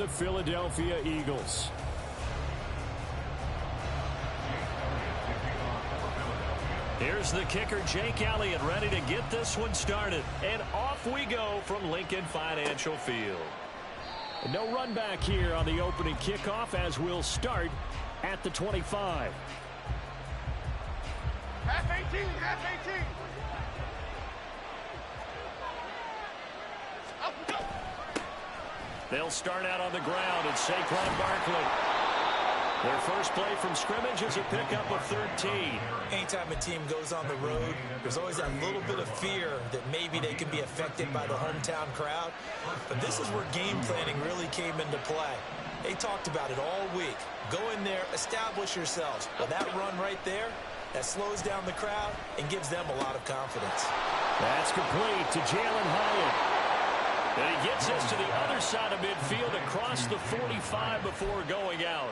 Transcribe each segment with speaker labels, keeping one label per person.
Speaker 1: the Philadelphia Eagles. Here's the kicker, Jake Elliott, ready to get this one started. And off we go from Lincoln Financial Field. No run back here on the opening kickoff as we'll start at the 25.
Speaker 2: Half 18, half 18.
Speaker 1: They'll start out on the ground at Saquon Barkley. Their first play from scrimmage is a pickup of 13.
Speaker 3: Anytime a team goes on the road, there's always that little bit of fear that maybe they can be affected by the hometown crowd. But this is where game planning really came into play. They talked about it all week. Go in there, establish yourselves. Well, that run right there, that slows down the crowd and gives them a lot of confidence.
Speaker 1: That's complete to Jalen Hyatt. And he gets us to the other side of midfield across the 45 before going out.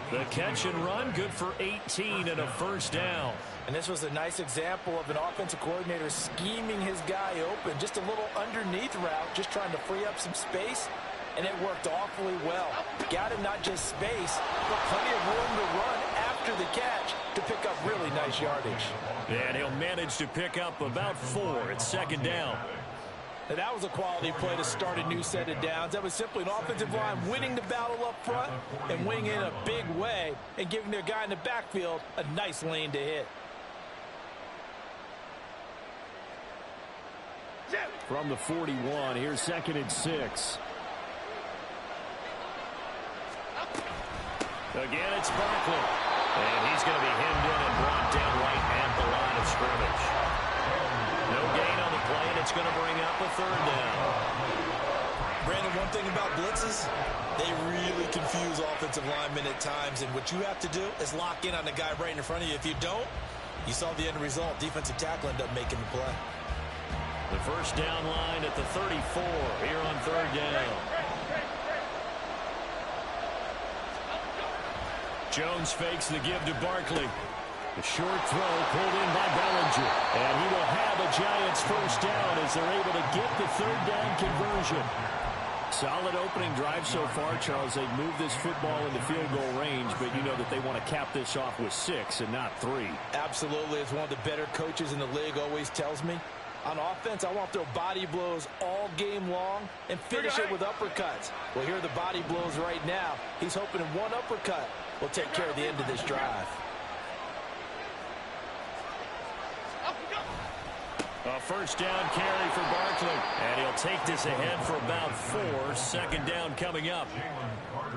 Speaker 1: The catch and run, good for 18 and a first down.
Speaker 3: And this was a nice example of an offensive coordinator scheming his guy open. Just a little underneath route, just trying to free up some space. And it worked awfully well. Got him not just space, but plenty of room to run after the catch to pick up really nice yardage.
Speaker 1: And he'll manage to pick up about 4 at second down.
Speaker 3: And that was a quality play to start a new set of downs. That was simply an offensive line winning the battle up front and winning in a big way and giving their guy in the backfield a nice lane to hit.
Speaker 1: From the 41, here's 2nd and 6. Again, it's Barkley. And he's going to be hemmed in and brought down right at the line of scrimmage. No gain on the play, and it's going to bring up a 3rd down.
Speaker 3: Brandon, one thing about blitzes, they really confuse offensive linemen at times, and what you have to do is lock in on the guy right in front of you. If you don't, you saw the end result. Defensive tackle ended up making the play.
Speaker 1: The first down line at the 34 here on 3rd down. Jones fakes the give to Barkley. The short throw pulled in by Bellinger. And he will have a Giants first down as they're able to get the 3rd down conversion. Solid opening drive so far, Charles. They've moved this football into field goal range, but you know that they want to cap this off with 6 and not 3.
Speaker 3: Absolutely. As one of the better coaches in the league always tells me, on offense, I want to throw body blows all game long and finish it with uppercuts. Well, here are the body blows right now. He's hoping in one uppercut will take care of the end of this drive.
Speaker 1: A first down carry for Barkley. And he'll take this ahead for about 4. 2nd down coming up.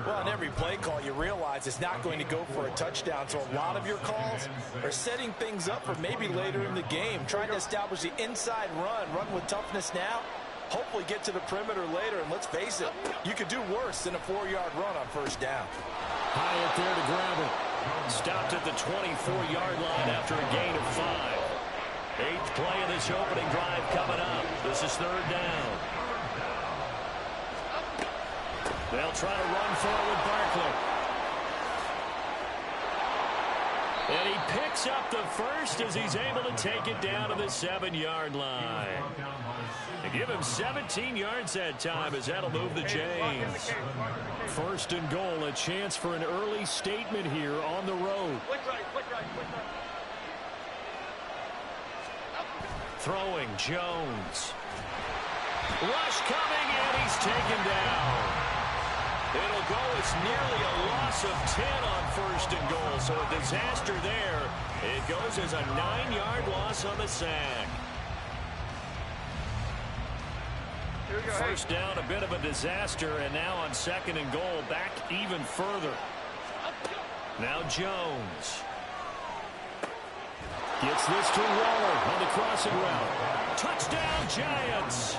Speaker 3: Well, on every play call, you realize it's not going to go for a touchdown. So a lot of your calls are setting things up for maybe later in the game. Trying to establish the inside run with toughness now. Hopefully get to the perimeter later. And let's face it, you could do worse than a 4-yard run on first down.
Speaker 1: Hyatt there to grab it. Stopped at the 24-yard line after a gain of 5. 8th play of this opening drive coming up. This is 3rd down. They'll try to run forward Barkley. And he picks up the first as he's able to take it down to the 7-yard line. They give him 17 yards that time as that'll move the chains. 1st and goal, a chance for an early statement here on the road. Throwing Jones. Rush coming, and he's taken down. It'll go as nearly a loss of 10 on 1st and goal. So a disaster there. It goes as a 9-yard loss on the sack. First down, a bit of a disaster, and now on 2nd and goal, back even further. Now Jones. Gets this to Waller on the crossing route. Touchdown, Giants!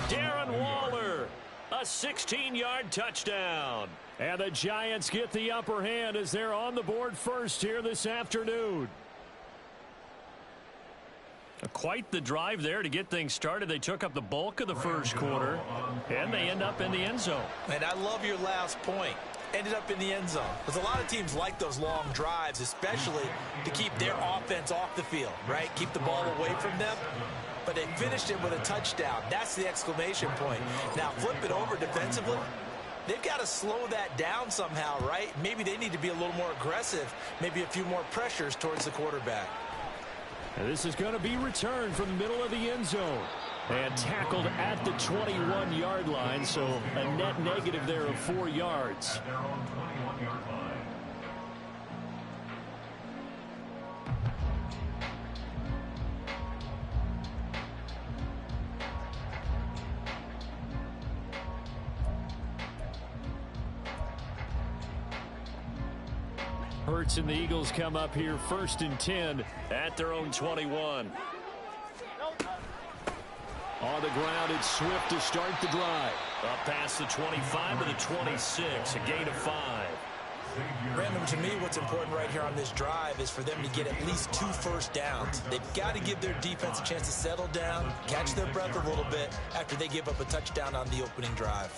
Speaker 1: Darren Waller, a 16-yard touchdown. And the Giants get the upper hand as they're on the board first here this afternoon. Quite the drive there to get things started. They took up the bulk of the first quarter, and they end up in the end zone.
Speaker 3: And I love your last point. Ended up in the end zone. Because a lot of teams like those long drives, especially to keep their offense off the field, right? Keep the ball away from them. But they finished it with a touchdown. That's the exclamation point. Now flip it over defensively. they've got to slow that down somehow, right? Maybe they need to be a little more aggressive, maybe a few more pressures towards the quarterback.
Speaker 1: And this is going to be returned from the middle of the end zone. And tackled at the 21-yard line, so a net negative there of 4 yards. Hurts and the Eagles come up here 1st and 10 at their own 21. On the ground, it's Swift to start the drive. Up past the 25 to the 26, a gain of 5.
Speaker 3: Random, to me, what's important right here on this drive is for them to get at least 2 first downs. They've got to give their defense a chance to settle down, catch their breath a little bit after they give up a touchdown on the opening drive.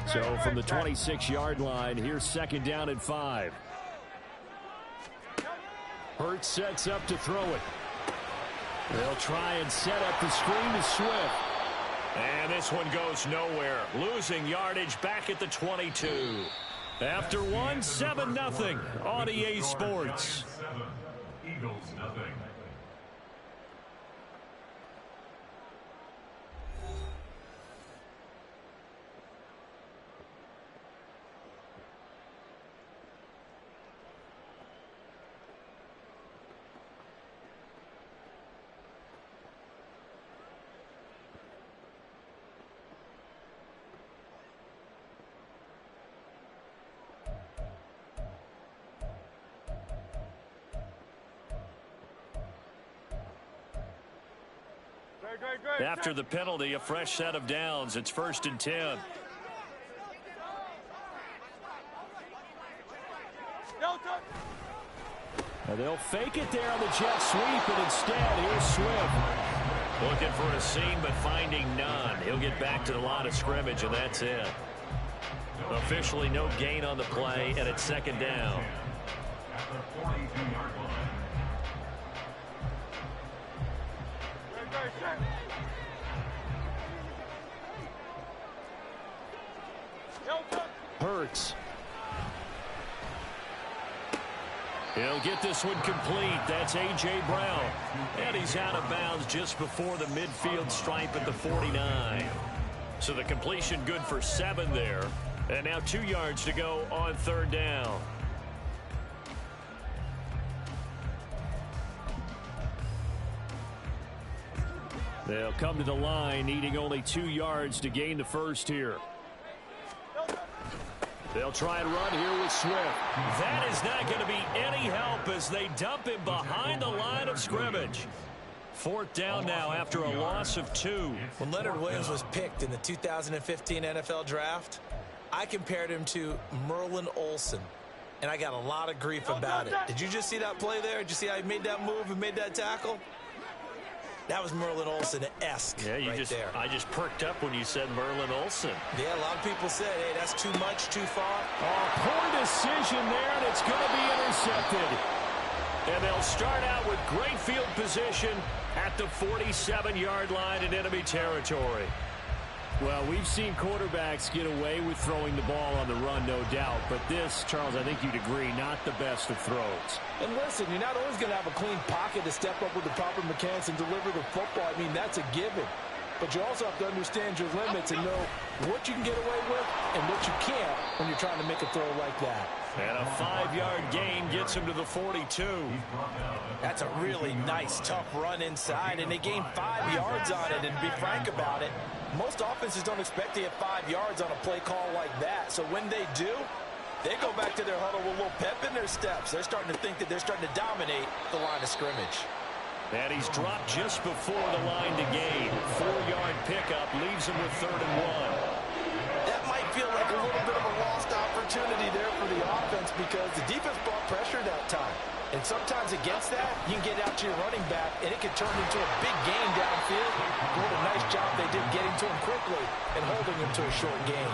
Speaker 1: So from the 26-yard line, here's 2nd down and 5. Hurts sets up to throw it. They'll try and set up the screen to Swift. And this one goes nowhere. Losing yardage back at the 22. After one, 7-0 on EA Sports.
Speaker 4: Eagles nothing.
Speaker 1: After the penalty, a fresh set of downs. It's 1st and 10. And they'll fake it there on the jet sweep, and instead, here's Swift. Looking for a seam, but finding none. He'll get back to the line of scrimmage, and that's it. Officially no gain on the play, and it's 2nd down.
Speaker 4: At the 42-yard line.
Speaker 1: Hurts. He'll get this one complete. That's A.J. Brown. And he's out of bounds just before the midfield stripe at the 49. So the completion good for 7 there. And now 2 yards to go on 3rd down. They'll come to the line, needing only 2 yards to gain the first here. They'll try and run here with Swift. That is not going to be any help as they dump him behind the line of scrimmage. 4th down now after a loss of 2.
Speaker 3: When Leonard Williams was picked in the 2015 NFL Draft, I compared him to Merlin Olsen, and I got a lot of grief about it. Did you just see that play there? Did you see how he made that move and made that tackle? That was Merlin Olsen-esque there.
Speaker 1: I just perked up when you said Merlin Olsen.
Speaker 3: Yeah, a lot of people said, hey, that's too much, too far.
Speaker 1: Oh, poor decision there, and it's going to be intercepted. And they'll start out with great field position at the 47-yard line in enemy territory. Well, we've seen quarterbacks get away with throwing the ball on the run, no doubt. But this, Charles, I think you'd agree, not the best of throws.
Speaker 5: And listen, you're not always going to have a clean pocket to step up with the proper mechanics and deliver the football. I mean, that's a given. But you also have to understand your limits and know what you can get away with and what you can't when you're trying to make a throw like that.
Speaker 1: And a 5-yard gain gets him to the 42.
Speaker 3: That's a really nice, tough run inside, and they gained 5 yards on it. And to be frank about it, most offenses don't expect to get 5 yards on a play call like that. So when they do, they go back to their huddle with a little pep in their steps. They're starting to think that they're starting to dominate the line of scrimmage.
Speaker 1: And he's dropped just before the line to gain. 4-yard pickup leaves him with 3rd and 1.
Speaker 3: That might feel like a little bit of a lost opportunity there for the offense because the defense brought pressure that time. And sometimes against that, you can get out to your running back, and it can turn into a big gain downfield. What a nice job they did getting to him quickly and holding him to a short gain.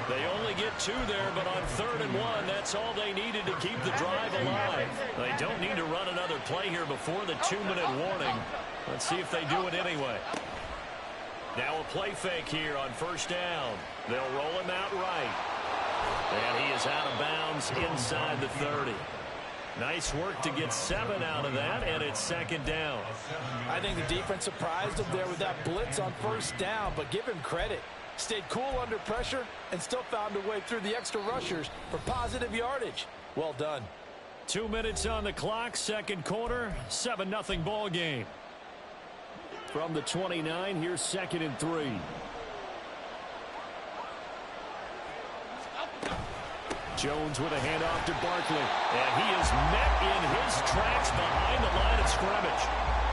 Speaker 1: They only get 2 there, but on 3rd and 1, that's all they needed to keep the drive alive. They don't need to run another play here before the 2-minute warning. Let's see if they do it anyway. Now a play fake here on first down. They'll roll him out right. And he is out of bounds inside the 30. Nice work to get 7 out of that, and it's second down.
Speaker 5: I think the defense surprised him there with that blitz on first down, but give him credit. Stayed cool under pressure and still found a way through the extra rushers for positive yardage. Well done.
Speaker 1: 2 minutes on the clock, second quarter, 7-0 ball game. From the 29, here's 2nd and 3. Jones with a handoff to Barkley. And he is met in his tracks behind the line of scrimmage.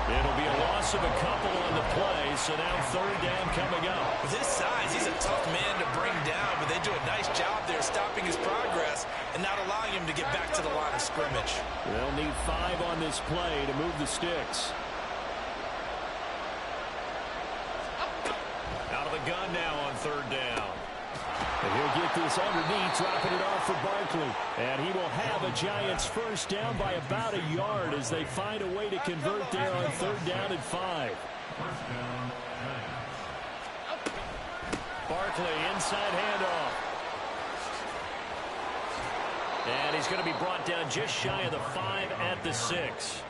Speaker 1: It'll be a loss of a couple on the play, so now third down coming up.
Speaker 3: With his size, he's a tough man to bring down, but they do a nice job there stopping his progress and not allowing him to get back to the line of scrimmage.
Speaker 1: They'll need 5 on this play to move the sticks. Out of the gun now on third down. And he'll get this underneath, dropping it off for Barkley. And he will have a Giants first down by about a yard as they find a way to convert there on third down and 5. Barkley, inside handoff. And he's going to be brought down just shy of the 5 at the 6.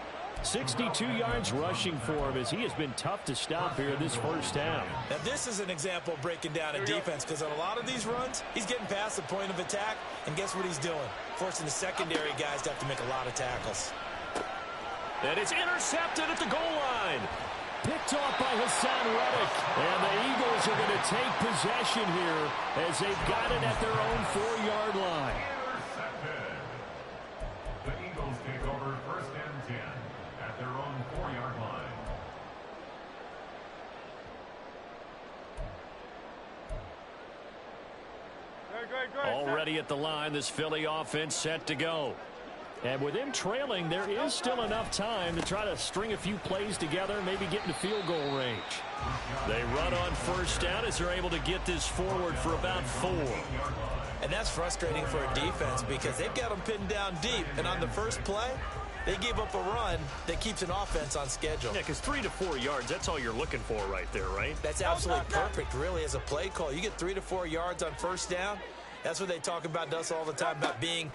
Speaker 1: 62 yards rushing for him as he has been tough to stop here this first half.
Speaker 3: Now this is an example of breaking down a defense, because on a lot of these runs, he's getting past the point of attack, and guess what he's doing? Forcing the secondary guys to have to make a lot of tackles.
Speaker 1: And it's intercepted at the goal line. Picked off by Hassan Reddick. And the Eagles are going to take possession here as they've got it at their own 4-yard line.
Speaker 4: Intercepted. The Eagles take over first and 10 at their own 4-yard line.
Speaker 1: Already at the line, this Philly offense set to go. And with them trailing, there is still enough time to try to string a few plays together, maybe get into field goal range. They run on first down as they're able to get this forward for about 4.
Speaker 3: And that's frustrating for a defense because they've got them pinned down deep, and on the first play, they gave up a run that keeps an offense on schedule.
Speaker 1: Yeah, because 3 to 4 yards, that's all you're looking for right there, right?
Speaker 3: That's absolutely perfect, really, as a play call. You get 3 to 4 yards on first down. That's what they talk about to us all the time, about being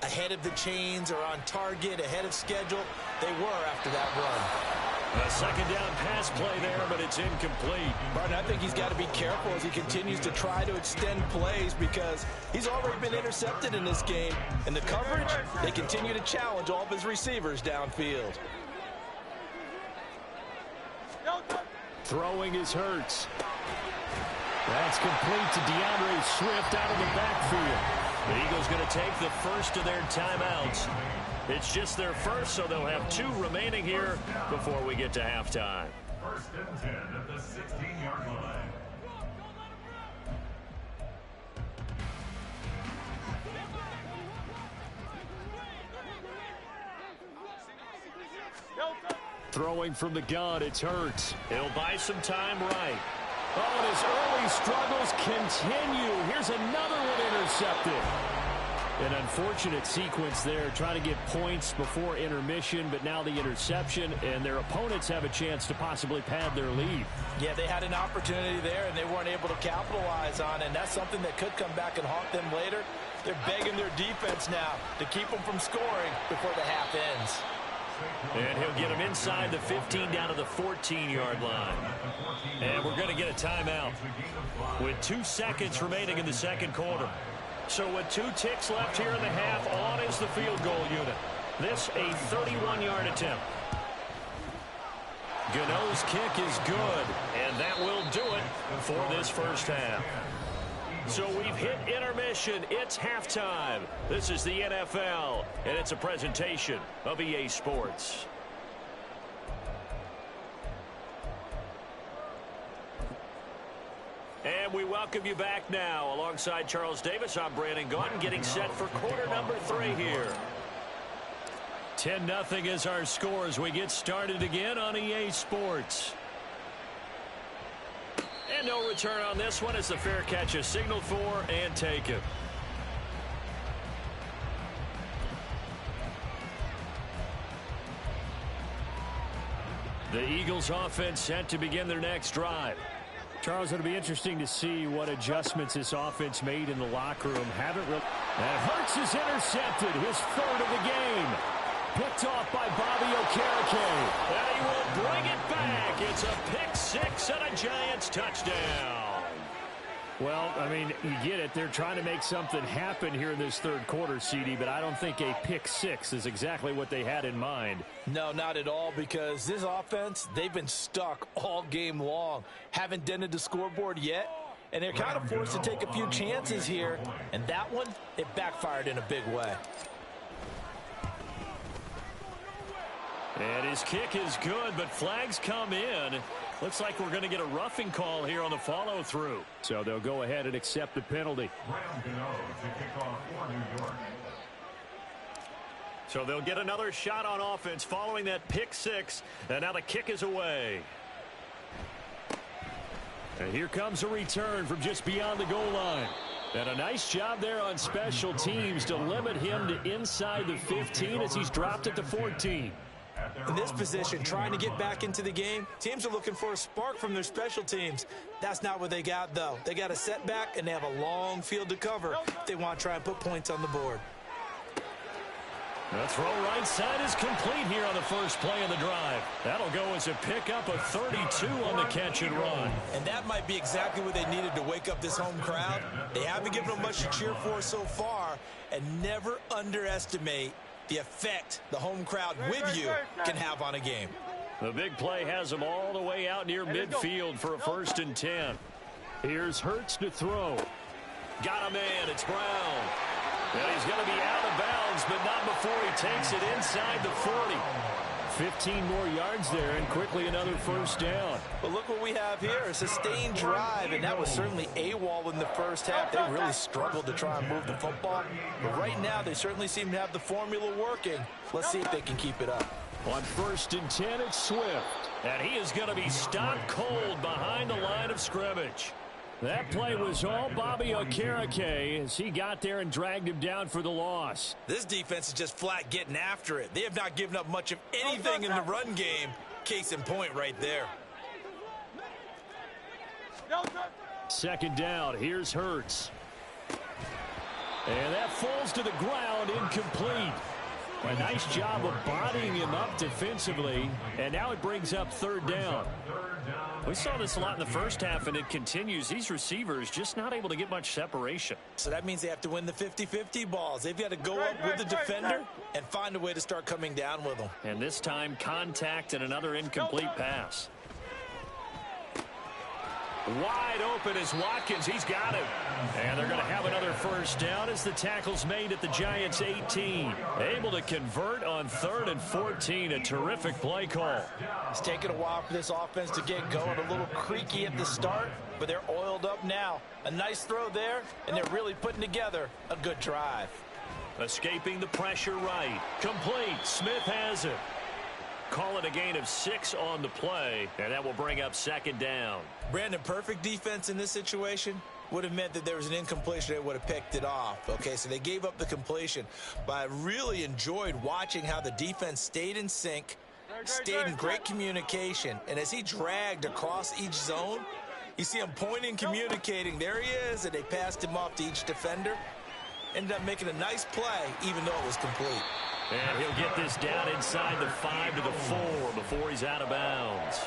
Speaker 3: ahead of the chains or on target, ahead of schedule. They were after that run.
Speaker 1: A second down pass play there, but it's incomplete.
Speaker 5: Martin, I think he's got to be careful as he continues to try to extend plays because he's already been intercepted in this game. And the coverage, they continue to challenge all of his receivers downfield.
Speaker 1: Throwing is Hurts. That's complete to DeAndre Swift out of the backfield. The Eagles going to take the first of their timeouts. It's just their first, so they'll have 2 remaining here before we get to halftime.
Speaker 4: First and 10 at the 16-yard line.
Speaker 1: Throwing from the gun, it's Hurts. He'll buy some time right. Oh, and his early struggles continue. Here's another one intercepted. An unfortunate sequence there, trying to get points before intermission, but now the interception, and their opponents have a chance to possibly pad their lead.
Speaker 5: Yeah, they had an opportunity there, and they weren't able to capitalize on it, and that's something that could come back and haunt them later. They're begging their defense now to keep them from scoring before the half ends.
Speaker 1: And he'll get him inside the 15 down to the 14-yard line. And we're going to get a timeout with 2 seconds remaining in the second quarter. So with 2 ticks left here in the half, on is the field goal unit. This a 31-yard attempt. Gano's kick is good, and that will do it for this first half. So we've hit intermission. It's halftime. This is the NFL, and it's a presentation of EA Sports. And we welcome you back now. Alongside Charles Davis, I'm Brandon Gaudin, getting set for quarter number 3 here. 10-0 is our score as we get started again on EA Sports. And no return on this one as the fair catch is signaled for and taken. The Eagles offense set to begin their next drive. Charles, it'll be interesting to see what adjustments this offense made in the locker room. And Hurts is intercepted, his third of the game. Picked off by Bobby Okereke. And he will bring it back. It's a pick-6 and a Giants touchdown. Well, I mean, you get it. They're trying to make something happen here in this third quarter, CD, but I don't think a pick-6 is exactly what they had in mind.
Speaker 5: No, not at all, because this offense, they've been stuck all game long. Haven't dented the scoreboard yet, and they're kind of forced to take a few chances here, and that one, it backfired in a big way.
Speaker 1: And his kick is good, but flags come in. Looks like we're going to get a roughing call here on the follow-through. So they'll go ahead and accept the penalty. So they'll get another shot on offense following that pick-6. And now the kick is away. And here comes a return from just beyond the goal line. And a nice job there on special teams to limit him to inside the 15 as he's dropped at the 14.
Speaker 3: In this position, trying to get back into the game, teams are looking for a spark from their special teams. That's not what they got, though. They got a setback, and they have a long field to cover if they want to try and put points on the board.
Speaker 1: The throw right side is complete here on the first play of the drive. That'll go as a pickup of 32 on the catch and run.
Speaker 3: And that might be exactly what they needed to wake up this home crowd. They haven't given them much to cheer for so far, and never underestimate the effect the home crowd with you can have on a game.
Speaker 1: The big play has them all the way out near midfield for a 1st and 10. Here's Hurts to throw. Got a man. It's Brown. And he's going to be out of bounds, but not before he takes it inside the 40. 15 more yards there, and quickly another 1st down.
Speaker 5: But look what we have here, a sustained drive, and that was certainly AWOL in the first half. They really struggled to try and move the football. But right now, they certainly seem to have the formula working. Let's see if they can keep it up.
Speaker 1: On 1st and 10, it's Swift. And he is going to be stopped cold behind the line of scrimmage. That play was all Bobby Okereke as he got there and dragged him down for the loss.
Speaker 3: This defense is just flat getting after it. They have not given up much of anything in the run game. Case in point right there.
Speaker 1: 2nd down. Here's Hurts. And that falls to the ground, incomplete. A nice job of bodying him up defensively. And now it brings up 3rd down. We saw this a lot in the first half, and it continues. These receivers just not able to get much separation.
Speaker 3: So that means they have to win the 50-50 balls. They've got to go up with the defender and find a way to start coming down with them.
Speaker 1: And this time, contact and another incomplete pass. Wide open is Watkins. He's got him. And they're going to have another 1st down as the tackle's made at the Giants' 18. Able to convert on 3rd and 14. A terrific play call.
Speaker 5: It's taken a while for this offense to get going. A little creaky at the start, but they're oiled up now. A nice throw there, and they're really putting together a good drive.
Speaker 1: Escaping the pressure right. Complete. Smith has it. Call it a gain of 6 on the play, and that will bring up 2nd down.
Speaker 3: Brandon, perfect defense in this situation would have meant that there was an incompletion. They would have picked it off. Okay, so they gave up the completion. But I really enjoyed watching how the defense stayed in sync, stayed in great communication. And as he dragged across each zone, you see him pointing, communicating. There he is, and they passed him off to each defender. Ended up making a nice play, even though it was complete.
Speaker 1: And he'll get this down inside the 5 to the 4 before he's out of bounds.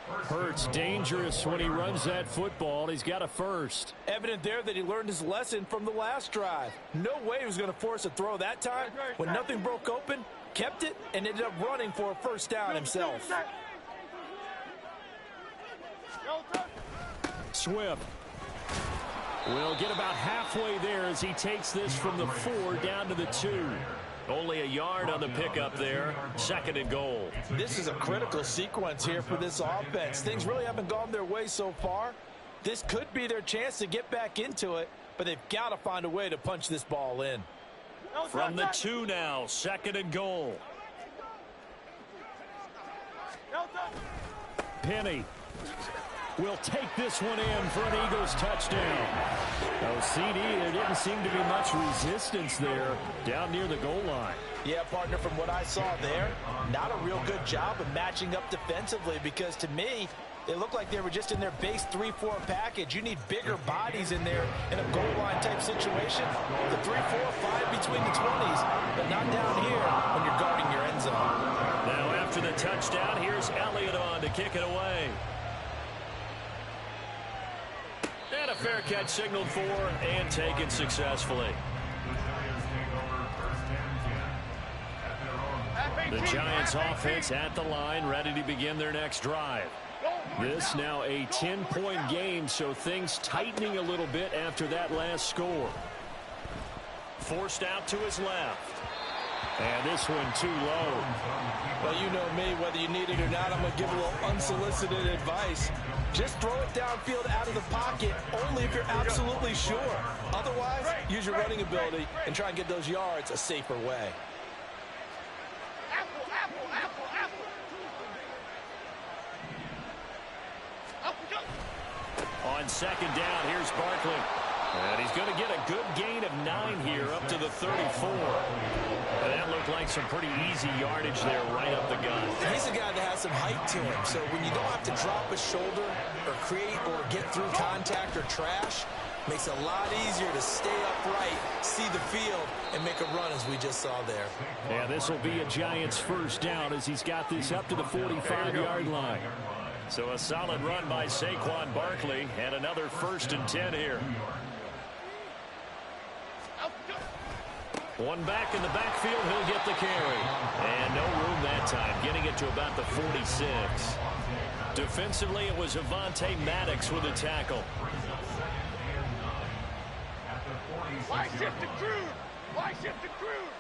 Speaker 1: Hurts dangerous when he runs that football. He's got a 1st.
Speaker 5: Evident there that he learned his lesson from the last drive. No way he was going to force a throw that time. When nothing broke open, kept it, and ended up running for a 1st down himself.
Speaker 1: Swift will get about halfway there as he takes this from the 4 down to the 2. Only a yard on the pickup there. 2nd and goal.
Speaker 5: This is a critical sequence here for this offense. Things really haven't gone their way so far. This could be their chance to get back into it, but they've got to find a way to punch this ball in.
Speaker 1: From the 2 now, 2nd and goal. Penny will take this one in for an Eagles touchdown. Oh, CD, there didn't seem to be much resistance there down near the goal line.
Speaker 5: Yeah, partner, from what I saw there, not a real good job of matching up defensively because to me, They look like they were just in their base 3-4 package. You need bigger bodies in there in a goal line type situation. The 3-4, 5 between the 20s, but not down here when you're guarding your end zone.
Speaker 1: Now after the touchdown, here's Elliott on to kick it away. And a fair catch signaled for and taken successfully. The Giants offense at the line, ready to begin their next drive. This now a 10-point game, so things tightening a little bit after that last score. Forced out to his left. And this one too low.
Speaker 5: Well, you know me, whether you need it or not, I'm going to give a little unsolicited advice. Just throw it downfield out of the pocket, only if you're absolutely sure. Otherwise, use your running ability and try and get those yards a safer way.
Speaker 1: On second down, here's Barkley. And he's going to get a good gain of 9 here up to the 34. And that looked like some pretty easy yardage there right up the gut.
Speaker 3: He's a guy that has some height to him, so when you don't have to drop a shoulder or create or get through contact or trash, makes it a lot easier to stay upright, see the field, and make a run as we just saw there.
Speaker 1: Yeah, this will be a Giants first down as he's got this up to the 45-yard line. So a solid run by Saquon Barkley and another 1st and 10 here. One back in the backfield, he'll get the carry. And no room that time, getting it to about the 46. Defensively, it was Avonte Maddox with a tackle.
Speaker 2: Why shift to Crude? Why shift to Crude?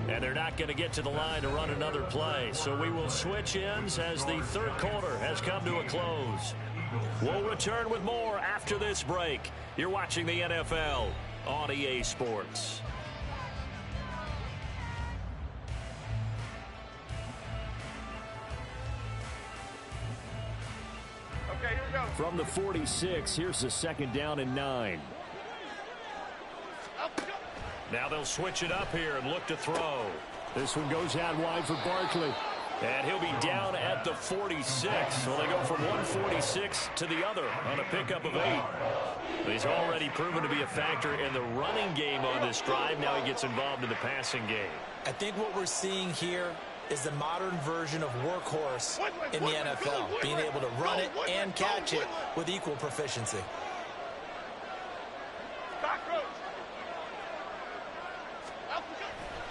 Speaker 1: And they're not going to get to the line to run another play. So we will switch ends as the third quarter has come to a close. We'll return with more after this break. You're watching the NFL on EA Sports.
Speaker 2: Okay, here we go.
Speaker 1: From the 46, here's the 2nd down and 9. Now they'll switch it up here and look to throw. This one goes out wide for Barkley. And he'll be down at the 46. Well, they go from 146 to the other on a pickup of 8. He's already proven to be a factor in the running game on this drive. Now he gets involved in the passing game.
Speaker 3: I think what we're seeing here is the modern version of workhorse in the NFL, being able to run it and catch it with equal proficiency.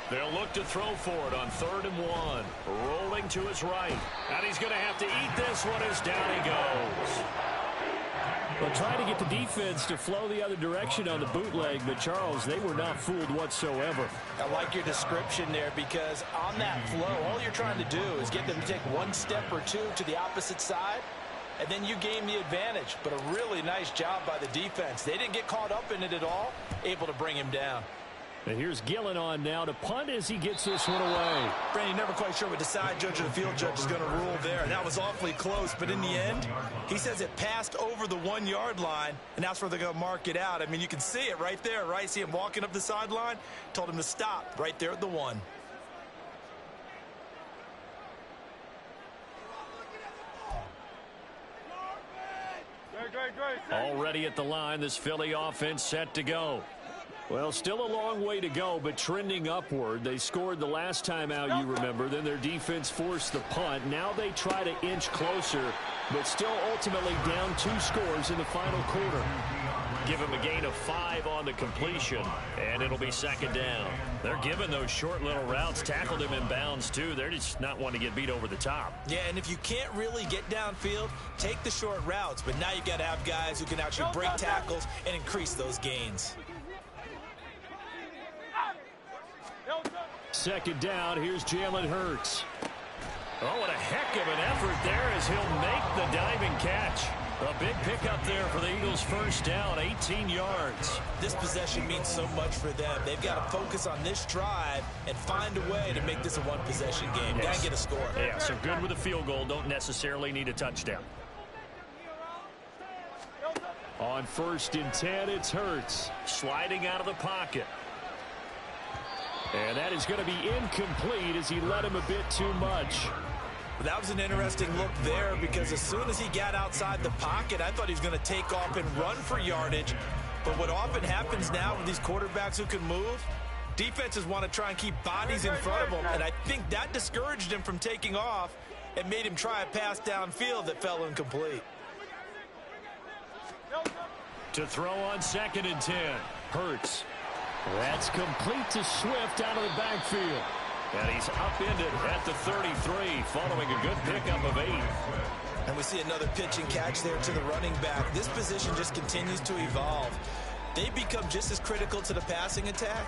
Speaker 1: They'll look to throw for it on 3rd and 1. Rolling to his right. And he's going to have to eat this one as down he goes. Well, trying to get the defense to flow the other direction on the bootleg, but Charles, they were not fooled whatsoever.
Speaker 5: I like your description there because on that flow, all you're trying to do is get them to take one step or two to the opposite side, and then you gain the advantage. But a really nice job by the defense. They didn't get caught up in it at all, able to bring him down.
Speaker 1: And here's Gillen on now to punt as he gets this one away.
Speaker 3: Brandon, you're never quite sure what the side judge or the field judge is going to rule there. That was awfully close, but in the end, he says it passed over the 1-yard line, and that's where they're going to mark it out. I mean, you can see it right there, right? See him walking up the sideline? Told him to stop right there at the 1.
Speaker 1: Already at the line, this Philly offense set to go. Well, still a long way to go, but trending upward. They scored the last time out, you remember. Then their defense forced the punt. Now they try to inch closer, but still ultimately down 2 scores in the final quarter. Give him a gain of 5 on the completion, and it'll be 2nd down. They're giving those short little routes. Tackled him in bounds, too. They're just not wanting to get beat over the top.
Speaker 3: Yeah, and if you can't really get downfield, take the short routes. But now you got to have guys who can actually break tackles and increase those gains.
Speaker 1: 2nd down, here's Jalen Hurts. Oh, what a heck of an effort there as he'll make the diving catch. A big pickup there for the Eagles' 1st down, 18 yards.
Speaker 3: This possession means so much for them. They've got to focus on this drive and find a way to make this a one-possession game.
Speaker 1: Yes.
Speaker 3: Got to get a score.
Speaker 1: Yeah, so good with a field goal. Don't necessarily need a touchdown. On 1st and 10, it's Hurts. Sliding out of the pocket. And that is going to be incomplete as he led him a bit too much.
Speaker 3: That was an interesting look there because as soon as he got outside the pocket, I thought he was going to take off and run for yardage. But what often happens now with these quarterbacks who can move, defenses want to try and keep bodies in front of them. And I think that discouraged him from taking off and made him try a pass downfield that fell incomplete.
Speaker 1: To throw on 2nd and 10. Hurts. That's complete to Swift out of the backfield. And he's upended at the 33 following a good pickup of 8.
Speaker 3: And we see another pitch and catch there to the running back. This position just continues to evolve. They become just as critical to the passing attack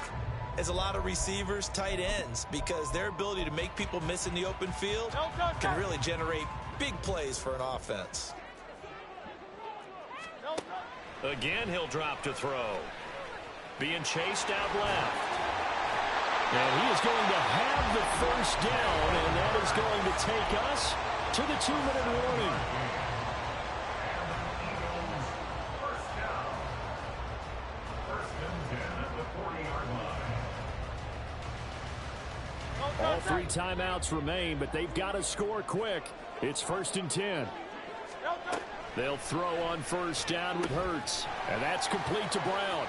Speaker 3: as a lot of receivers, tight ends, because their ability to make people miss in the open field can really generate big plays for an offense.
Speaker 1: Again, he'll drop to throw. Being chased out left. And he is going to have the first down, and that is going to take us to the 2-minute warning. All 3 timeouts remain, but they've got to score quick. It's 1st and 10. They'll throw on 1st down with Hurts, and that's complete to Brown.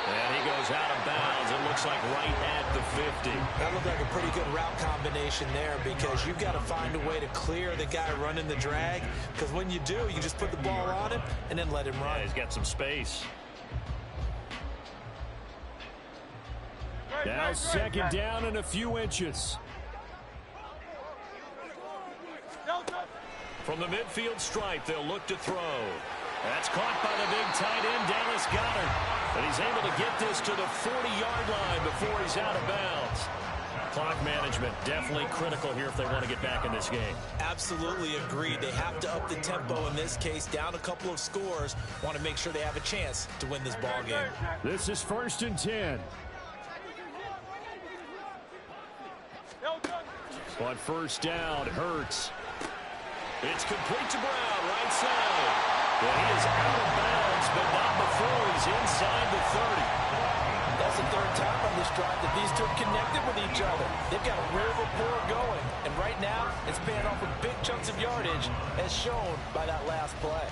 Speaker 1: And he goes out of bounds. It looks like right at the 50.
Speaker 3: That looked like a pretty good route combination there because you've got to find a way to clear the guy running the drag, because when you do, you just put the ball on him and then let him run.
Speaker 1: Yeah, he's got some space. Now 2nd down and a few inches. From the midfield stripe, they'll look to throw. That's caught by the big tight end, Dallas Goedert. But he's able to get this to the 40-yard line before he's out of bounds. Clock management definitely critical here if they want to get back in this game.
Speaker 3: Absolutely agreed. They have to up the tempo in this case, down a couple of scores. Want to make sure they have a chance to win this ball game.
Speaker 1: This is 1st and 10. On 1st down, Hurts. It's complete to Brown, right side. Well, he is out of bounds, but not before he's inside the 30.
Speaker 5: That's the 3rd time on this drive that these two have connected with each other. They've got a real rapport going, and right now it's paying off with big chunks of yardage, as shown by that last play.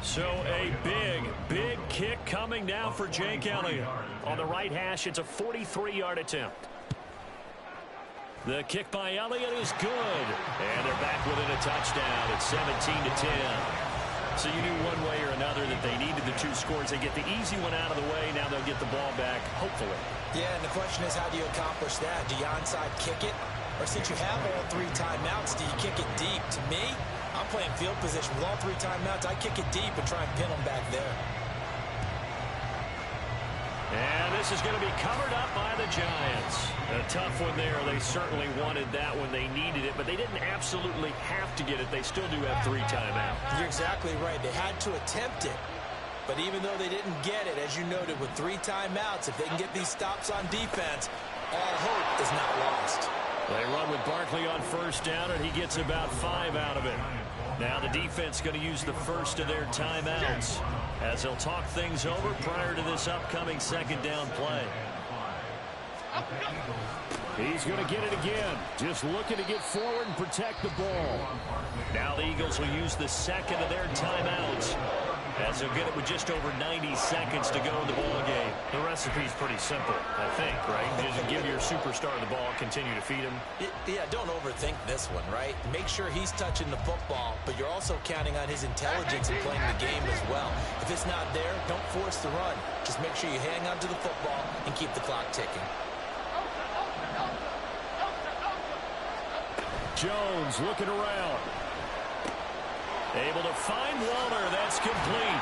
Speaker 1: So a big kick coming now for Jake Elliott. On the right hash, it's a 43-yard attempt. The kick by Elliott is good. And they're back within a touchdown. It's 17-10. So you knew one way or another that they needed the 2 scores. They get the easy one out of the way. Now they'll get the ball back, hopefully.
Speaker 3: Yeah, and the question is, how do you accomplish that? Do you onside kick it? Or since you have all 3 timeouts, do you kick it deep? To me, I'm playing field position. With all 3 timeouts, I kick it deep and try and pin them back there.
Speaker 1: And this is going to be covered up by the Giants. A tough one there. They certainly wanted that when they needed it, but they didn't absolutely have to get it. They still do have 3 timeouts.
Speaker 3: You're exactly right. They had to attempt it. But even though they didn't get it, as you noted, with 3 timeouts, if they can get these stops on defense, all hope is not lost.
Speaker 1: They run with Barkley on 1st down, and he gets about 5 out of it. Now the defense going to use the first of their timeouts as they'll talk things over prior to this upcoming 2nd down play. He's going to get it again. Just looking to get forward and protect the ball. Now the Eagles will use the 2nd of their timeouts as they'll get it with just over 90 seconds to go in the ball game. The recipe's pretty simple, I think, right? Just give your superstar the ball, continue to feed him.
Speaker 3: Yeah, don't overthink this one, right? Make sure he's touching the football, but you're also counting on his intelligence in playing the game as well. If it's not there, don't force the run. Just make sure you hang on to the football and keep the clock ticking.
Speaker 1: Jones looking around. Able to find Waller. That's complete.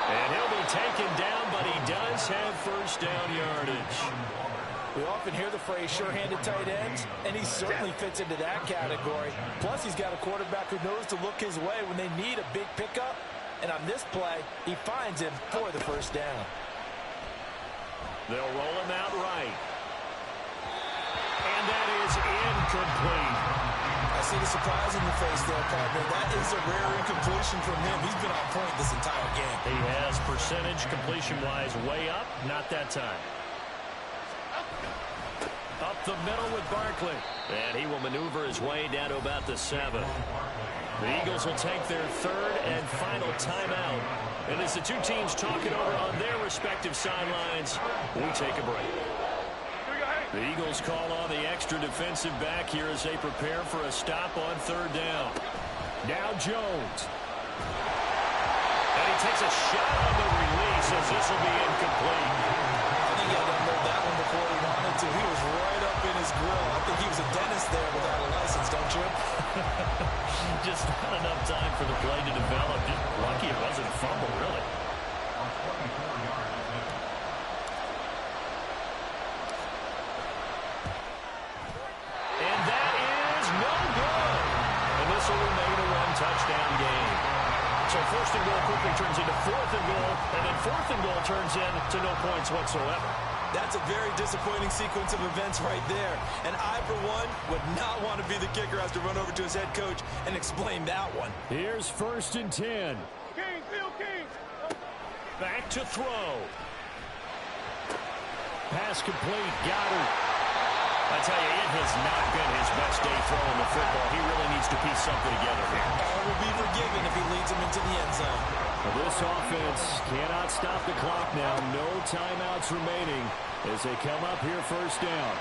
Speaker 1: And he'll be taken down, but he does have 1st down yardage.
Speaker 5: We often hear the phrase sure-handed tight ends, and he certainly fits into that category. Plus, he's got a quarterback who knows to look his way when they need a big pickup. And on this play, he finds him for the 1st down.
Speaker 1: They'll roll him out right. And that is incomplete.
Speaker 3: I see the surprise in your face there, partner. That is a rare incompletion from him. He's been on point this entire game.
Speaker 1: He has percentage completion-wise way up. Not that time. Up the middle with Barkley. And he will maneuver his way down to about the 7. The Eagles will take their third and final timeout. And as the two teams talk it over on their respective sidelines, we take a break. The Eagles call on the extra defensive back here as they prepare for a stop on third down. Now Jones. And he takes a shot on the release as this will be incomplete.
Speaker 3: I think he had to unload that one before he wanted to. He was right up in his grill. I think he was a dentist there without a license, don't you?
Speaker 1: Just not enough time for the play to develop. Just lucky it wasn't a fumble, really. And that is no good. And this will remain a one-touchdown game. So first and goal quickly turns into fourth and goal, and then fourth and goal turns into no points whatsoever.
Speaker 3: That's a very disappointing sequence of events right there. And I, for one, would not want to be the kicker, has to run over to his head coach and explain that one.
Speaker 1: Here's first and 10.
Speaker 2: King, Phil King.
Speaker 1: Back to throw. Pass complete. Goddard. I tell you, it has not been his best day throwing the football. He really needs to piece something together here.
Speaker 3: All will be forgiven if he leads him into the end zone.
Speaker 1: This offense cannot stop the clock now. No timeouts remaining as they come up here first down.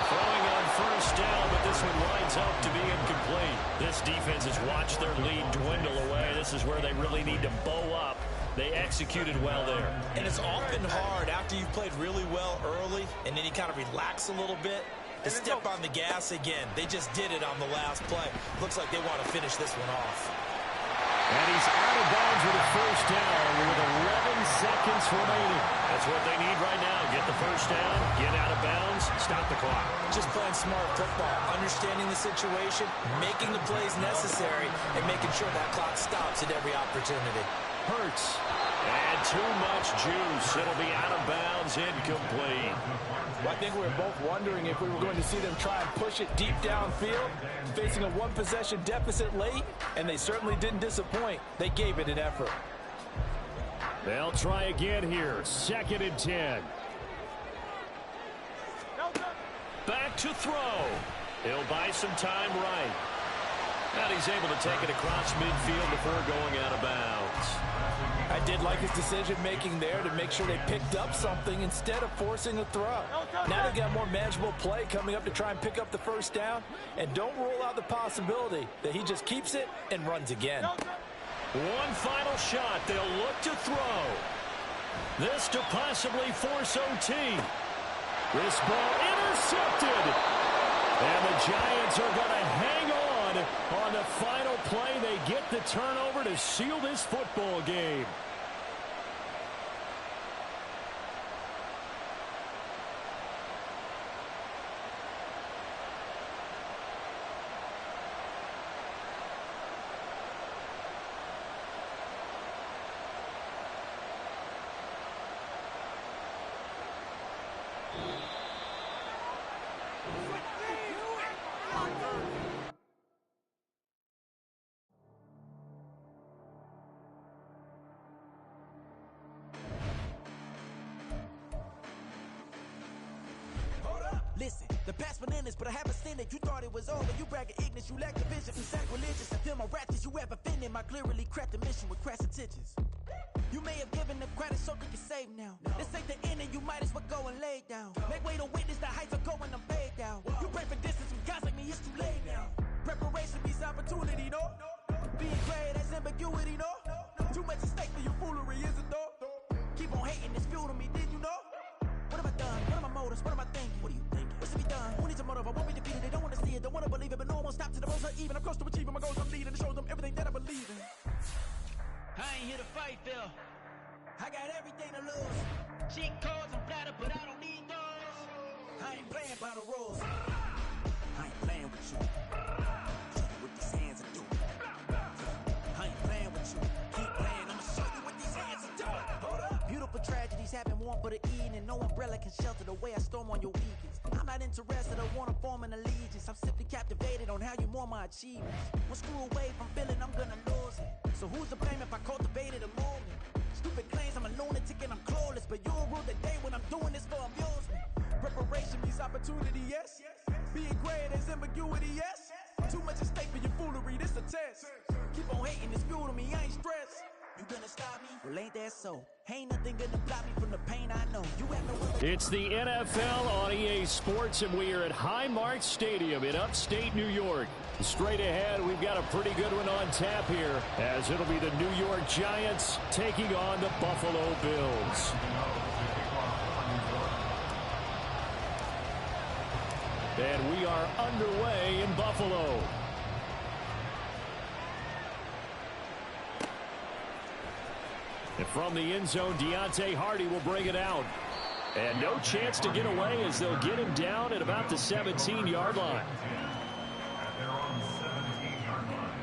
Speaker 1: Throwing on first down, but this one lines up to be incomplete. This defense has watched their lead dwindle away. This is where they really need to bow up. They executed well there.
Speaker 3: And it's often hard after you've played really well early and then you kind of relax a little bit to step on the gas again. They just did it on the last play. Looks like they want to finish this one off.
Speaker 1: And he's out of bounds with a first down with 11 seconds remaining. That's what they need right now. Get the first down, get out of bounds, stop the clock.
Speaker 3: Just playing smart football, understanding the situation, making the plays necessary, and making sure that clock stops at every opportunity.
Speaker 1: Hurts. And too much juice. It'll be out of bounds, incomplete.
Speaker 5: Well, I think we were both wondering if we were going to see them try and push it deep downfield, facing a one-possession deficit late, and they certainly didn't disappoint. They gave it an effort.
Speaker 1: They'll try again here. Second and 10. Back to throw. He'll buy some time right. And he's able to take it across midfield before going out of bounds.
Speaker 5: I did like his decision-making there to make sure they picked up something instead of forcing a throw. Now they got more manageable play coming up to try and pick up the first down. And don't rule out the possibility that he just keeps it and runs again.
Speaker 1: One final shot. They'll look to throw. This to possibly force OT. This ball intercepted. And the Giants are going to hang on the final play. They get the turnover to seal this football game.
Speaker 6: Listen, the past bananas, but I haven't seen it. You thought it was over, you bragging ignorance, you lack the vision. You sacrilegious, I feel my raptors, you ever offended my clearly crafted mission with crass intentions. You may have given them credit so they can save now. This ain't the end and you might as well go and lay down. Make way to witness the heights are going, I'm paid down. You pray for distance from guys like me, it's too late now. Preparation means opportunity, no? Being great, that's ambiguity, no? Too much at stake for your foolery, is it though? Keep on hating, it's fuel to me, did you know? What have I done? What are my motives? What am I thinking? What are you thinking? What's to be done? Who needs a motive? I won't be defeated. They don't want to see it, don't want to believe it, but no one won't stop till the roads are even. I'm close to achieving my goals. I'm leading to show them everything that I believe in. I ain't here to fight, Phil. I got everything to lose. Cheat codes and flatter, but I don't need those. I ain't playing by the rules. I ain't playing with you. Show you what these hands are doing. I ain't playing with you. Keep playing. I'ma show you what these hands are doing. Hold up. Beautiful tragedies happen, one for the evening. no umbrella can shelter the way I storm on your weekends. I'm not interested or want to form an allegiance. I'm simply captivated on how you more my achievements. One screw away from feeling I'm gonna lose it. So who's to blame if I cultivated a movement? Stupid claims I'm a lunatic and I'm clueless, but you'll rule the day when I'm doing this for amusement. Preparation means opportunity, yes. Being great is ambiguity, yes. Too much at stake for your foolery, this a test. Keep on hating, it's fuel to me, I ain't stressed. You gonna stop me? Well, ain't that so? Ain't nothing gonna block me from the pain I know. You have no other.
Speaker 1: It's the NFL on EA Sports, and we are at Highmark Stadium in upstate New York. Straight ahead, we've got a pretty good one on tap here, as it'll be the New York Giants taking on the Buffalo Bills. And we are underway in Buffalo. And from the end zone, Deontay Hardy will bring it out. And no chance to get away as they'll get him down at about the 17-yard line.
Speaker 4: At their own 17-yard line.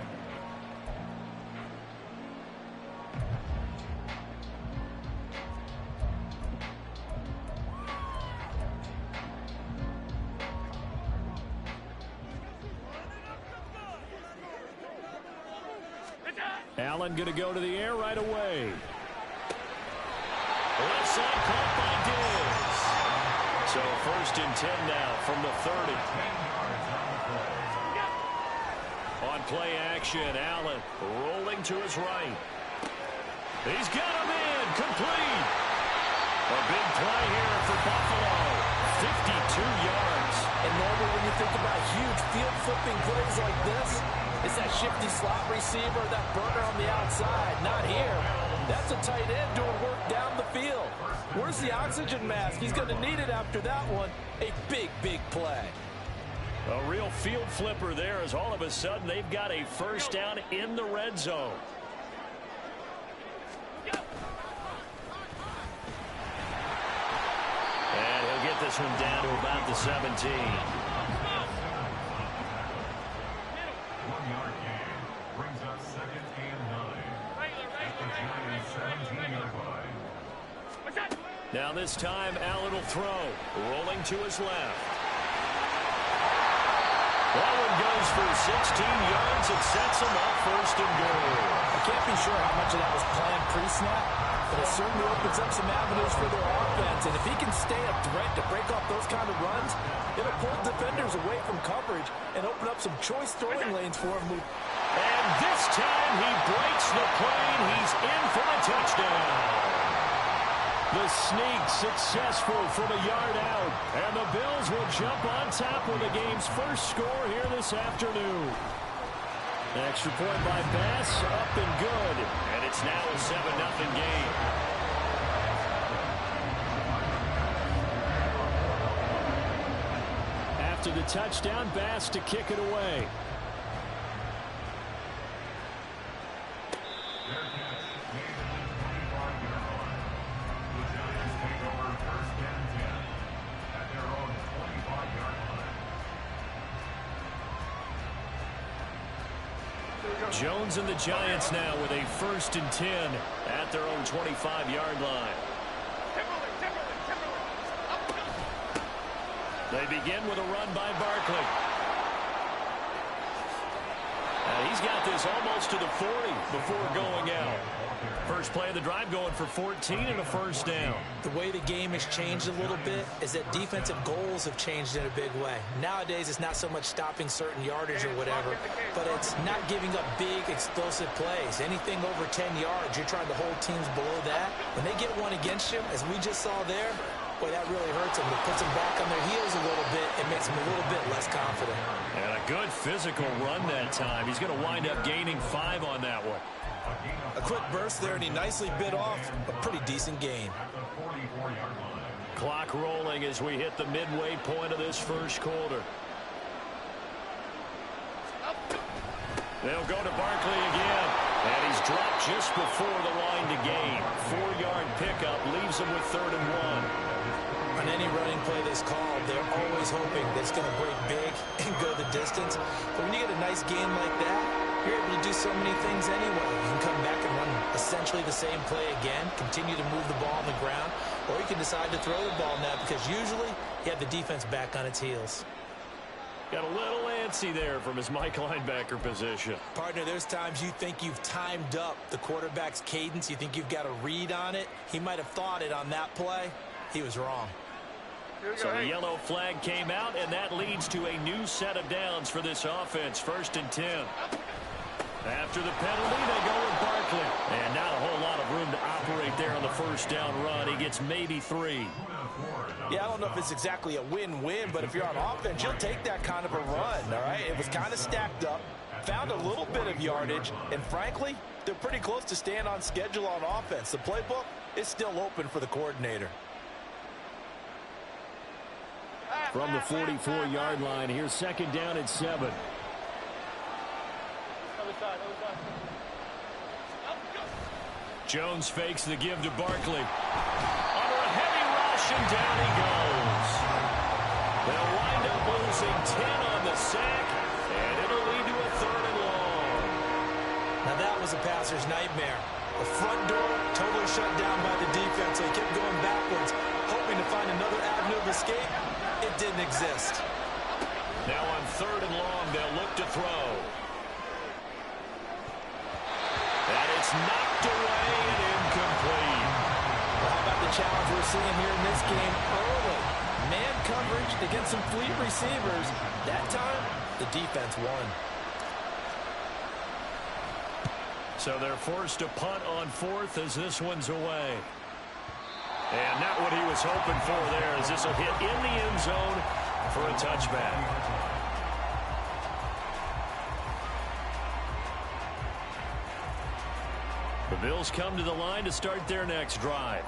Speaker 1: Allen going to go to the air right away. Left side caught by Diggs. So 1st and 10 now from the 30. On play action, Allen rolling to his right. He's got him in, complete. A big play here for Buffalo. 52 yards.
Speaker 5: And normally when you think about huge field flipping plays like this, it's that shifty slot receiver, that burner on the outside. Not here. That's a tight end doing work down the field. Where's the oxygen mask? He's going to need it after that one. A big, big play.
Speaker 1: A real field flipper there, as all of a sudden they've got a first down in the red zone. And he'll get this one down to about the 17.
Speaker 4: 1-yard gain brings up 2nd and 9. At the Giants' 17-yard line.
Speaker 1: Now this time, Allen will throw. Rolling to his left. That one goes for 16 yards. It sets him up 1st and goal.
Speaker 5: I can't be sure how much of that was planned pre-snap, but it certainly opens up some avenues for their offense. And if he can stay a threat to break off those kind of runs, it'll pull defenders away from coverage and open up some choice throwing lanes for him.
Speaker 1: And this time he breaks the plane. He's in for a touchdown. The sneak successful from a yard out. And the Bills will jump on top with the game's first score here this afternoon. Extra point by Bass, up and good. And it's now a 7-0 game. After the touchdown, Bass to kick it away. Jones and the Giants now with a 1st and 10 at their own 25-yard line. They begin with a run by Barkley. He's got this almost to the 40 before going out. First play of the drive going for 14 and a first down.
Speaker 3: The way the game has changed a little bit is that defensive goals have changed in a big way. Nowadays, it's not so much stopping certain yardage or whatever, but it's not giving up big, explosive plays. Anything over 10 yards, you're trying to hold teams below that. When they get one against you, as we just saw there, boy, that really hurts them. It puts them back on their heels a little bit. It makes them a little bit less confident.
Speaker 1: And a good physical run that time. He's going to wind up gaining 5 on that one.
Speaker 3: A quick burst there, and he nicely bit off a pretty decent gain.
Speaker 1: Clock rolling as we hit the midway point of this first quarter. They'll go to Barkley again. And he's dropped just before the line to gain. 4-yard pickup leaves him with 3rd and 1.
Speaker 3: On any running play that's called, they're always hoping that it's going to break big and go the distance. But when you get a nice game like that, you're able to do so many things anyway. You can come back and run essentially the same play again, continue to move the ball on the ground. or he can decide to throw the ball now because usually you have the defense back on its heels.
Speaker 1: Got a little antsy there from his Mike linebacker position.
Speaker 3: Partner, there's times you think you've timed up the quarterback's cadence. You think you've got a read on it. He might have thought it on that play. He was wrong.
Speaker 1: So the yellow flag came out, and that leads to a new set of downs for this offense. 1st and 10. After the penalty, they go with Barkley. And not a whole lot of room to operate there on the 1st down run. He gets maybe 3.
Speaker 5: Yeah, I don't know if it's exactly a win-win, but if you're on offense, you'll take that kind of a run, all right? It was kind of stacked up, found a little bit of yardage, and frankly, they're pretty close to staying on schedule on offense. The playbook is still open for the coordinator.
Speaker 1: From the 44-yard line, here's 2nd down and 7. Jones fakes the give to Barkley. Under a heavy rush, and down he goes. They'll wind up losing 10 on the sack, and it'll lead to a 3rd and long.
Speaker 3: Now that was a passer's nightmare. The front door totally shut down by the defense, so he kept going backwards, hoping to find another avenue of escape. It didn't exist.
Speaker 1: Now on 3rd and long, they'll look to throw. And it's knocked away and incomplete.
Speaker 5: Well, how about the challenge we're seeing here in this game early? Man coverage against some fleet receivers. That time, the defense won.
Speaker 1: So they're forced to punt on 4th as this one's away. And not what he was hoping for there, as this will hit in the end zone for a touchback. The Bills come to the line to start their next drive.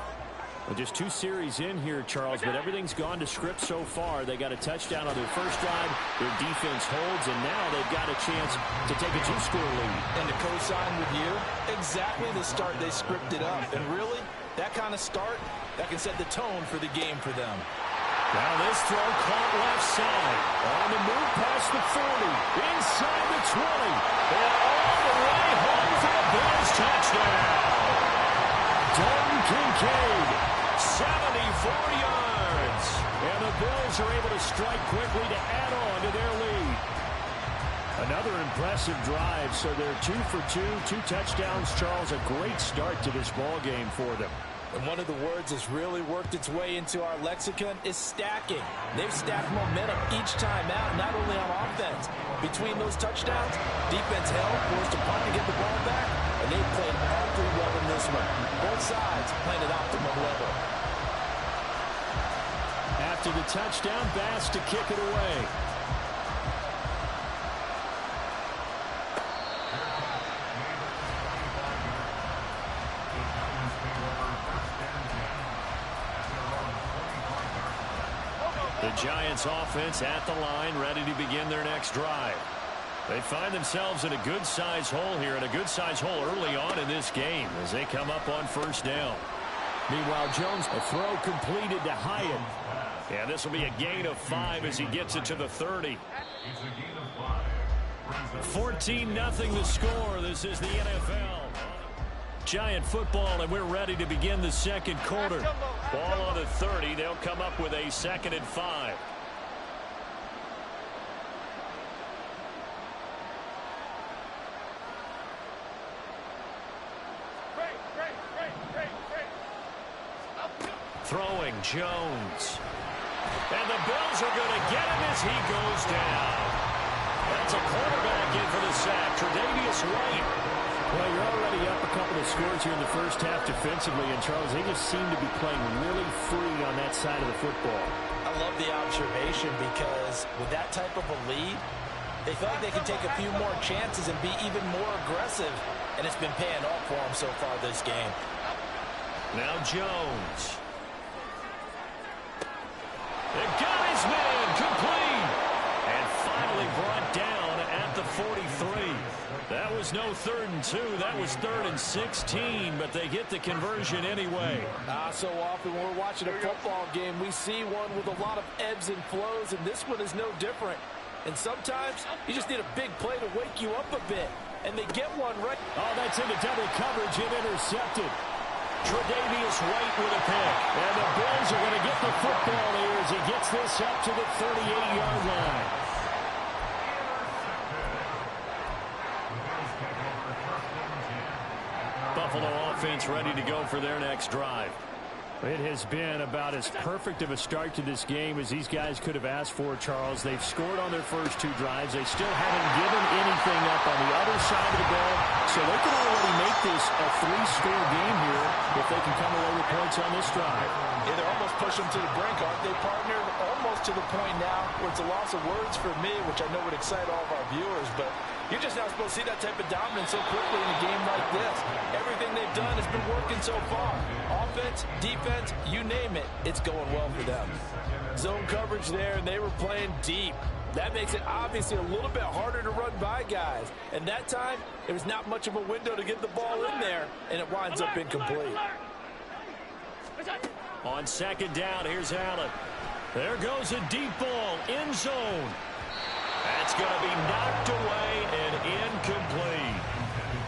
Speaker 1: Well, just 2 series in here, Charles, but everything's gone to script so far. They got a touchdown on their first drive. Their defense holds, and now they've got a chance to take a 2-score lead.
Speaker 5: And to co-sign with you, exactly the start they scripted up. And really, that kind of start, that can set the tone for the game for them.
Speaker 1: Now this throw caught left side. On the move past the 40. Inside the 20. And all the way home for the Bills touchdown. Dalton Kincaid, 74 yards. And the Bills are able to strike quickly to add on to their lead. Another impressive drive, so they're 2 for 2, 2 touchdowns. Charles, a great start to this ball game for them.
Speaker 5: And one of the words that's really worked its way into our lexicon is stacking. They've stacked momentum each time out, not only on offense. Between those touchdowns, defense held, forced a punt to get the ball back, and they played awfully well in this one. Both sides playing at optimum level.
Speaker 1: After the touchdown, Bass to kick it away. The Giants offense at the line, ready to begin their next drive. They find themselves in a good-sized hole here, and a good-sized hole early on in this game as they come up on 1st down. Meanwhile, Jones, a throw completed to Hyatt. And this will be a gain of 5 as he gets it to the 30. 14-0 the score. This is the NFL. Giant football, and we're ready to begin the 2nd quarter. Ball on the 30. They'll come up with a 2nd and 5. Throwing Jones. And the Bills are going to get him as he goes down. That's a quarterback in for the sack. Tre'Davious White.
Speaker 7: Well, you're already up a couple of scores here in the first half defensively, and Charles, they just seem to be playing really free on that side of the football.
Speaker 5: I love the observation because with that type of a lead, they feel like they can take a few more chances and be even more aggressive, and it's been paying off for them so far this game.
Speaker 1: Now Jones. They got his man complete. And finally brought down at the 43. That was no 3rd and 2. That was 3rd and 16, but they get the conversion anyway.
Speaker 5: So often when we're watching a football game, we see one with a lot of ebbs and flows, and this one is no different. And sometimes you just need a big play to wake you up a bit, and they get one right.
Speaker 1: Oh, that's into double coverage and intercepted. Tre'Davious White with a pick. And the Bills are going to get the football here as he gets this up to the 38-yard line. Buffalo offense ready to go for their next drive. It has been about as perfect of a start to this game as these guys could have asked for, Charles. They've scored on their first 2 drives. They still haven't given anything up on the other side of the ball, so they can already make this a 3-score game here if they can come away with points on this drive.
Speaker 5: Yeah, they're almost pushing them to the brink, aren't they, partner? Almost to the point now where it's a loss of words for me, which I know would excite all of our viewers, but you're just not supposed to see that type of dominance so quickly in a game like this. Everything they've done has been working so far. Offense, defense, you name it, it's going well for them. Zone coverage there, and they were playing deep. That makes it obviously a little bit harder to run by guys. And that time, there was not much of a window to get the ball in there, and it winds up incomplete.
Speaker 1: On second down, here's Allen. There goes a deep ball, end zone. That's going to be knocked away and incomplete.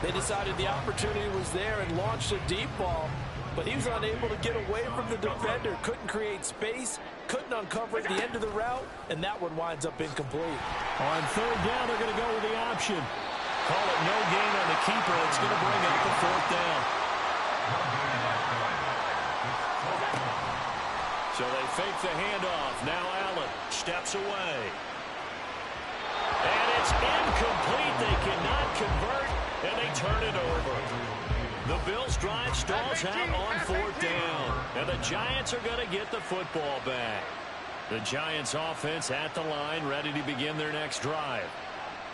Speaker 5: They decided the opportunity was there and launched a deep ball, but he was unable to get away from the defender, couldn't create space, couldn't uncover at the end of the route, and that one winds up incomplete.
Speaker 1: On third down, they're going to go with the option. Call it no gain on the keeper. It's going to bring up the fourth down. So they fake the handoff. Now Allen steps away. And it's incomplete. They cannot convert, and they turn it over. The Bills drive stalls out on fourth down. And the Giants are going to get the football back. The Giants offense at the line, ready to begin their next drive.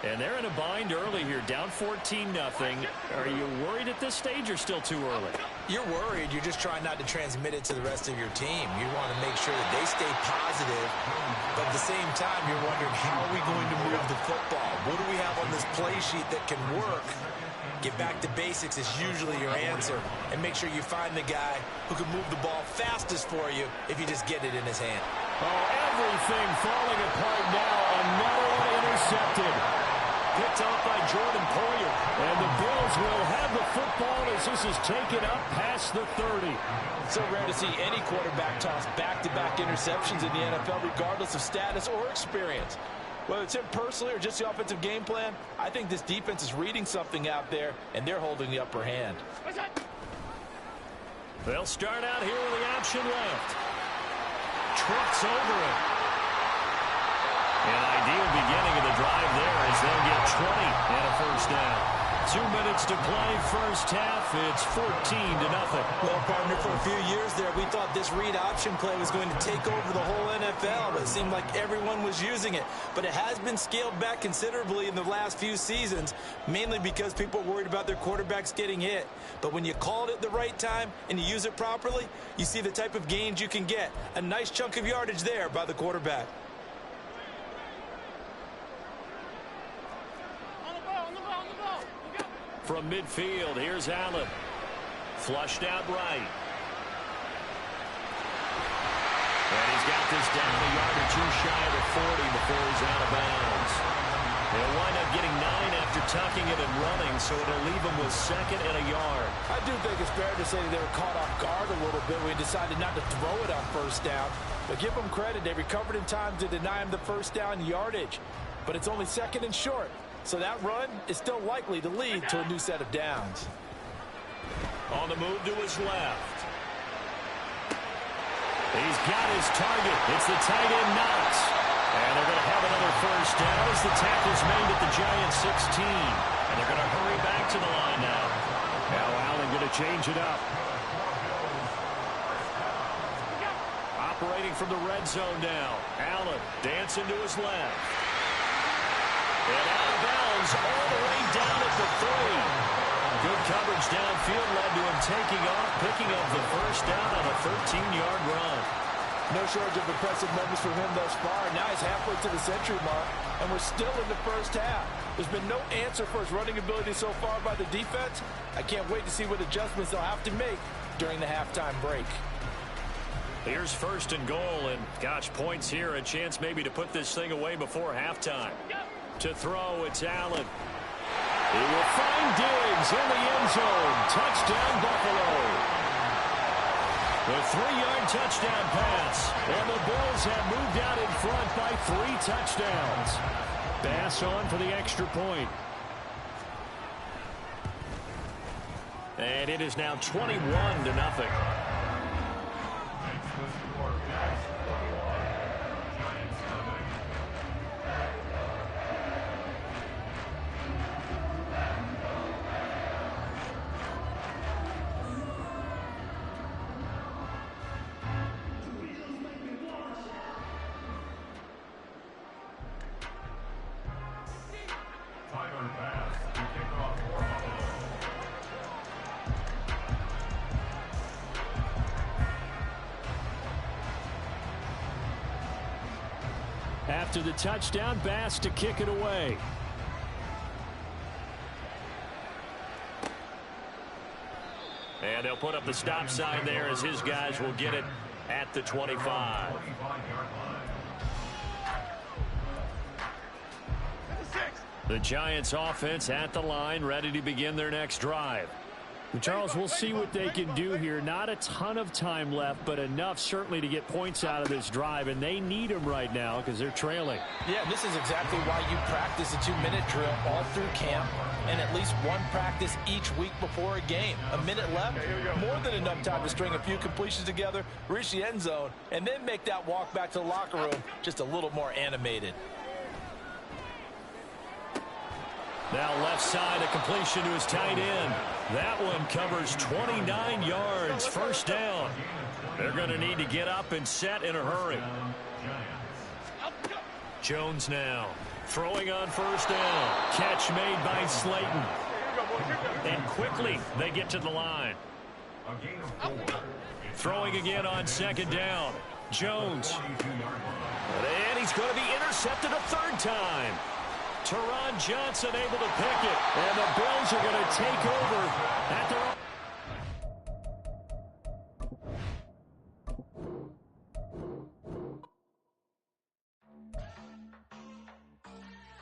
Speaker 1: And they're in a bind early here, down 14-0. Are you worried at this stage or still too early?
Speaker 3: You're worried. You're just trying not to transmit it to the rest of your team. You want to make sure that they stay positive, but at the same time, you're wondering, how are we going to move the football? What do we have on this play sheet that can work? Get back to basics is usually your answer, and make sure you find the guy who can move the ball fastest for you if you just get it in his hand.
Speaker 1: Oh, everything falling apart now. Another one intercepted. Picked off by Jordan Poyer. And the Bills will have the football as this is taken up past the 30.
Speaker 5: So rare to see any quarterback toss back-to-back interceptions in the NFL, regardless of status or experience. Whether it's him personally or just the offensive game plan, I think this defense is reading something out there, and they're holding the upper hand.
Speaker 1: They'll start out here with the option left. Trucks over it. An ideal beginning of the drive there as they'll get 20 and a first down. 2 minutes to play, first half. It's 14-0.
Speaker 3: Well, partner, for a few years there, we thought this read option play was going to take over the whole NFL, but it seemed like everyone was using it. But it has been scaled back considerably in the last few seasons, mainly because people are worried about their quarterbacks getting hit. But when you call it at the right time and you use it properly, you see the type of gains you can get. A nice chunk of yardage there by the quarterback.
Speaker 1: From midfield, here's Allen. Flushed out right. And he's got this down a yard or two shy of the 40 before he's out of bounds. They'll wind up getting 9 after tucking it and running, so it'll leave him with second and a yard.
Speaker 5: I do think it's fair to say that they were caught off guard a little bit when he decided not to throw it on first down. But give them credit. They recovered in time to deny him the first down yardage. But it's only second and short. So that run is still likely to lead to a new set of downs.
Speaker 1: On the move to his left. He's got his target. It's the tight end, Knox. And they're going to have another first down as the tackle's made at the Giants' 16. And they're going to hurry back to the line now. Now Allen going to change it up. Operating from the red zone now. Allen dancing to his left. And out of bounds all the way down at the 3. Good coverage downfield led to him taking off, picking up the first down on a 13-yard run.
Speaker 5: No shortage of impressive moments from him thus far. Now he's halfway to the century mark, and we're still in the first half. There's been no answer for his running ability so far by the defense. I can't wait to see what adjustments they'll have to make during the halftime break.
Speaker 1: Here's first and goal, and gosh, points here, a chance maybe to put this thing away before halftime. To throw, it's Allen. He will find Diggs in the end zone. Touchdown, Buffalo. The 3-yard touchdown pass. And the Bills have moved out in front by 3 touchdowns. Bass on for the extra point. And it is now 21-0. After the touchdown, Bass to kick it away. And they'll put up the stop sign there as his guys will get it at the 25. The Giants offense at the line, ready to begin their next drive.
Speaker 7: Charles, we'll see what they can do here. Not a ton of time left, but enough certainly to get points out of this drive, and they need them right now because they're trailing.
Speaker 5: Yeah, this is exactly why you practice a 2-minute drill all through camp and at least one practice each week before a game. A minute left, more than enough time to string a few completions together, reach the end zone, and then make that walk back to the locker room just a little more animated.
Speaker 1: Now left side, a completion to his tight end. That one covers 29 yards, first down. They're going to need to get up and set in a hurry. Jones now throwing on first down. Catch made by Slayton. And quickly they get to the line. Throwing again on second down. Jones. And he's going to be intercepted a third time. Teron Johnson able to pick it. And the Bills are going to take over at their own.